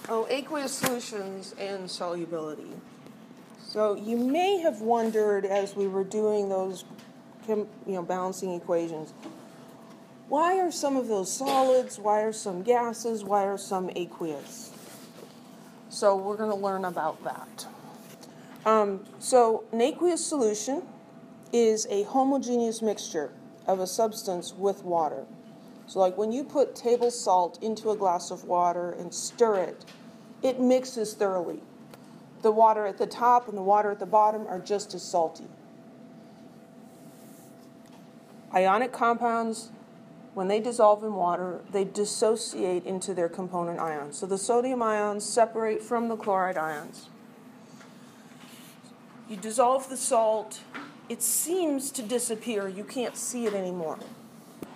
Oh, aqueous solutions and solubility. So you may have wondered as we were doing those, balancing equations, why are some of those solids, why are some gases, why are some aqueous? So we're going to learn about that. So an aqueous solution is a homogeneous mixture of a substance with water. So like when you put table salt into a glass of water and stir it, it mixes thoroughly. The water at the top and the water at the bottom are just as salty. Ionic compounds, when they dissolve in water, they dissociate into their component ions. So the sodium ions separate from the chloride ions. You dissolve the salt, it seems to disappear. You can't see it anymore.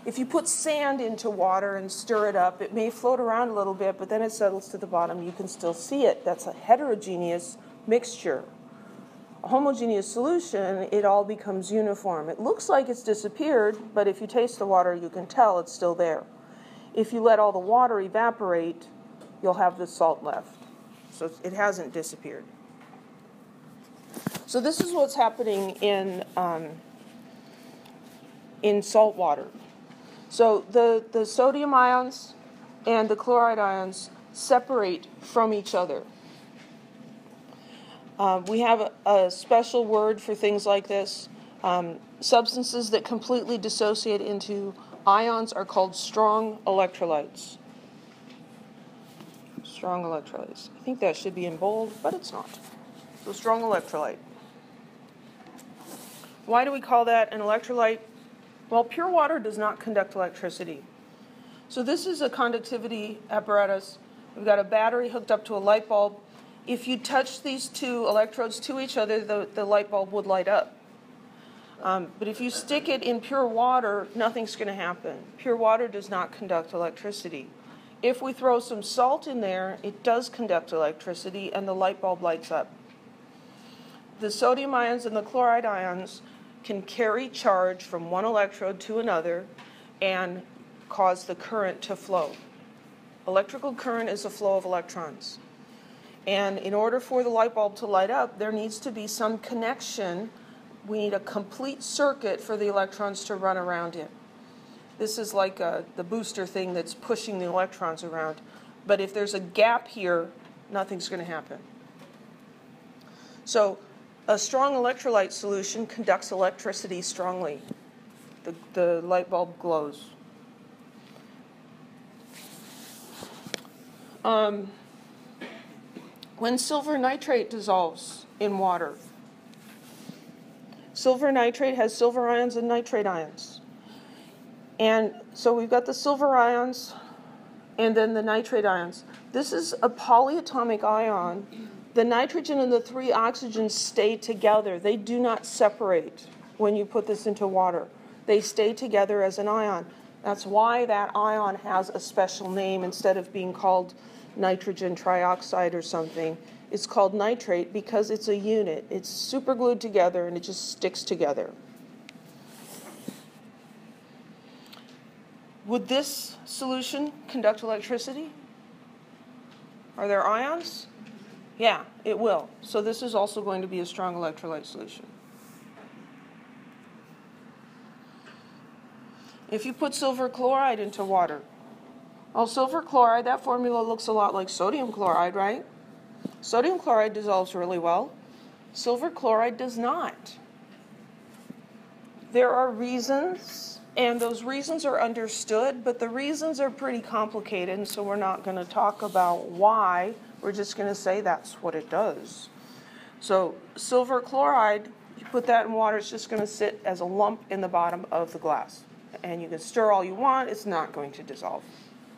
If you put sand into water and stir it up, it may float around a little bit, but then it settles to the bottom. You can still see it. That's a heterogeneous mixture. A homogeneous solution, it all becomes uniform. It looks like it's disappeared, but if you taste the water, you can tell it's still there. If you let all the water evaporate, you'll have the salt left. So it hasn't disappeared. So this is what's happening in salt water. So the sodium ions and the chloride ions separate from each other. We have a special word for things like this. Substances that completely dissociate into ions are called strong electrolytes. Strong electrolytes. I think that should be in bold, but it's not. So strong electrolyte. Why do we call that an electrolyte? Well, pure water does not conduct electricity. So this is a conductivity apparatus. We've got a battery hooked up to a light bulb. If you touch these two electrodes to each other, the light bulb would light up. But if you stick it in pure water, nothing's going to happen. Pure water does not conduct electricity. If we throw some salt in there, it does conduct electricity, and the light bulb lights up. The sodium ions and the chloride ions can carry charge from one electrode to another and cause the current to flow. Electrical current is a flow of electrons. And in order for the light bulb to light up, there needs to be some connection. We need a complete circuit for the electrons to run around it. This is like the booster thing that's pushing the electrons around. But if there's a gap here, nothing's going to happen. So a strong electrolyte solution conducts electricity strongly. The light bulb glows. When silver nitrate dissolves in water, silver nitrate has silver ions and nitrate ions. And so we've got the silver ions and then the nitrate ions. This is a polyatomic ion. The nitrogen and the three oxygens stay together. They do not separate when you put this into water. They stay together as an ion. That's why that ion has a special name instead of being called nitrogen trioxide or something. It's called nitrate because it's a unit. It's super glued together and it just sticks together. Would this solution conduct electricity? Are there ions? Yeah, it will. So this is also going to be a strong electrolyte solution. If you put silver chloride into water, well, silver chloride, that formula looks a lot like sodium chloride, right? Sodium chloride dissolves really well. Silver chloride does not. There are reasons, and those reasons are understood, but the reasons are pretty complicated, and so we're not going to talk about why. We're just going to say that's what it does. So silver chloride, you put that in water, it's just going to sit as a lump in the bottom of the glass. And you can stir all you want, it's not going to dissolve.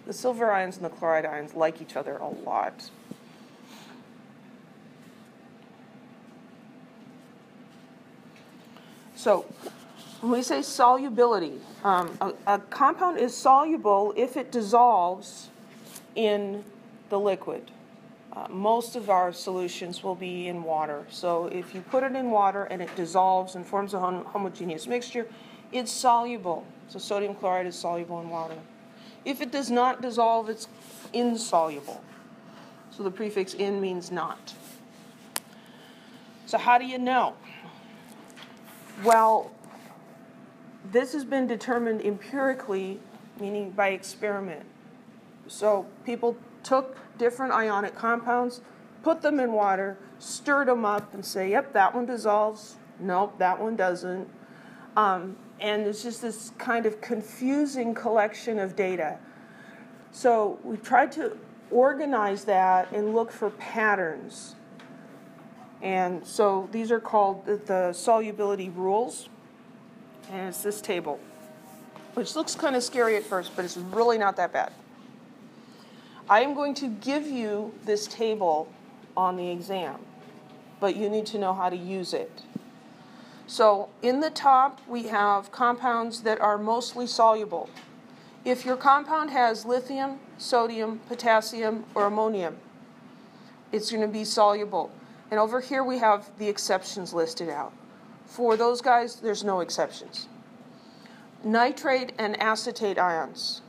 The silver ions and the chloride ions like each other a lot. So when we say solubility, a compound is soluble if it dissolves in the liquid. Most of our solutions will be in water. So if you put it in water and it dissolves and forms a homogeneous mixture, it's soluble. So sodium chloride is soluble in water. If it does not dissolve, it's insoluble. So the prefix in means not. So how do you know? Well, this has been determined empirically, meaning by experiment. So people took different ionic compounds, put them in water, stirred them up, and say, yep, that one dissolves. Nope, that one doesn't. And it's just this kind of confusing collection of data. So we tried to organize that and look for patterns. And so these are called the solubility rules. And it's this table, which looks kind of scary at first, but it's really not that bad. I am going to give you this table on the exam, but you need to know how to use it. So in the top, we have compounds that are mostly soluble. If your compound has lithium, sodium, potassium, or ammonium, it's going to be soluble. And over here we have the exceptions listed out. For those guys, there's no exceptions. Nitrate and acetate ions,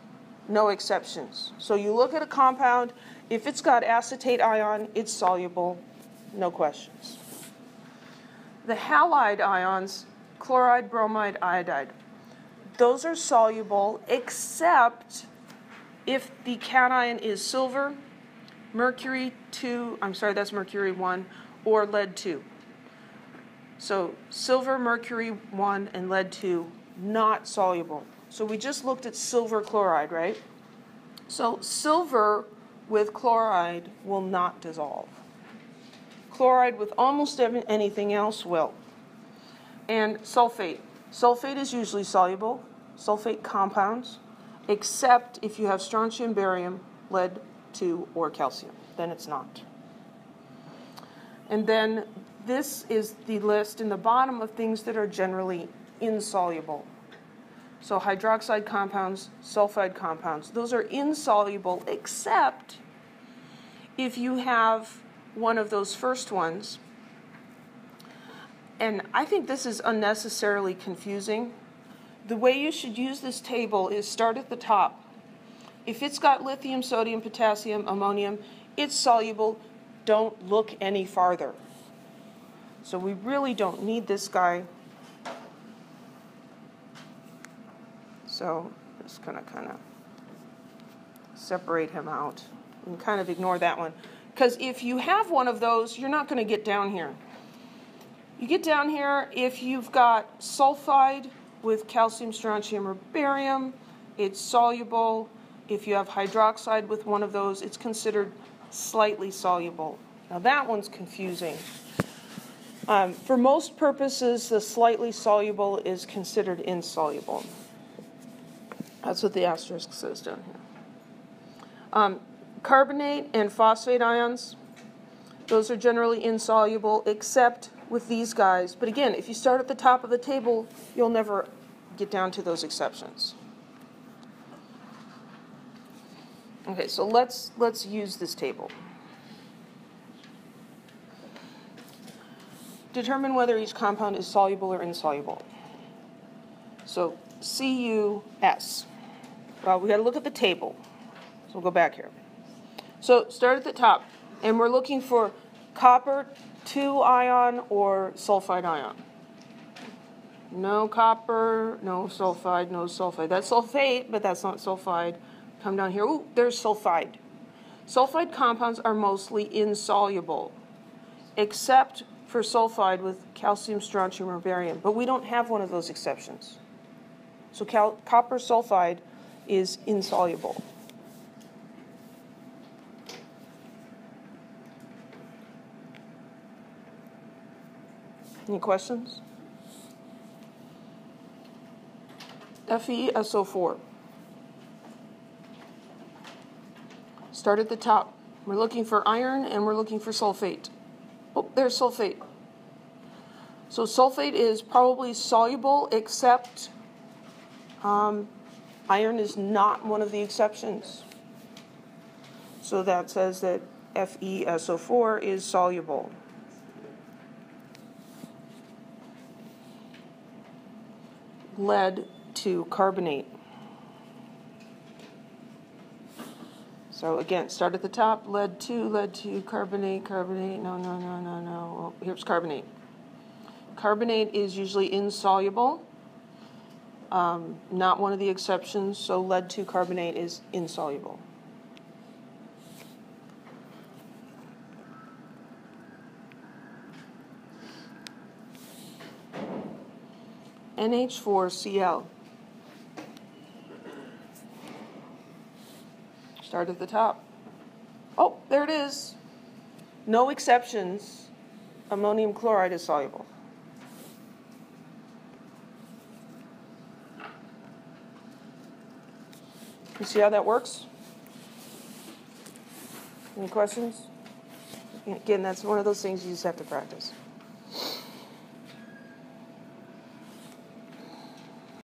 no exceptions. So you look at a compound, if it's got acetate ion, it's soluble, no questions. The halide ions, chloride, bromide, iodide, those are soluble except if the cation is silver, mercury 1, or lead 2. So silver, mercury 1, and lead 2, not soluble. So we just looked at silver chloride, right? So silver with chloride will not dissolve. Chloride with almost anything else will. And sulfate. Sulfate is usually soluble, sulfate compounds, except if you have strontium, barium, lead 2, or calcium. Then it's not. And then this is the list in the bottom of things that are generally insoluble. So hydroxide compounds, sulfide compounds, those are insoluble except if you have one of those first ones. And I think this is unnecessarily confusing. The way you should use this table is start at the top. If it's got lithium, sodium, potassium, ammonium, it's soluble. Don't look any farther. So we really don't need this guy. So I'm just going to kind of separate him out and kind of ignore that one. Because if you have one of those, you're not going to get down here. You get down here if you've got sulfide with calcium, strontium, or barium, it's soluble. If you have hydroxide with one of those, it's considered slightly soluble. Now that one's confusing. For most purposes, the slightly soluble is considered insoluble. That's what the asterisk says down here. Carbonate and phosphate ions, those are generally insoluble except with these guys. But again, if you start at the top of the table, you'll never get down to those exceptions. Okay, so let's use this table. Determine whether each compound is soluble or insoluble. So CUS. Well, we got to look at the table. So we'll go back here. So start at the top, and we're looking for copper 2 ion or sulfide ion. No copper, no sulfide, no sulfide. That's sulfate, but that's not sulfide. Come down here. Ooh, there's sulfide. Sulfide compounds are mostly insoluble, except for sulfide with calcium, strontium, or barium. But we don't have one of those exceptions. So copper sulfide is insoluble. Any questions? FeSO4. Start at the top. We're looking for iron and we're looking for sulfate. Oh, there's sulfate. So sulfate is probably soluble except iron is not one of the exceptions. So that says that FeSO4 is soluble. Lead to carbonate. So again, start at the top, lead 2, carbonate, no. Oh, here's carbonate. Carbonate is usually insoluble, not one of the exceptions, so lead 2 carbonate is insoluble. NH4Cl. Start at the top. Oh, there it is. No exceptions. Ammonium chloride is soluble. You see how that works? Any questions? Again, that's one of those things you just have to practice.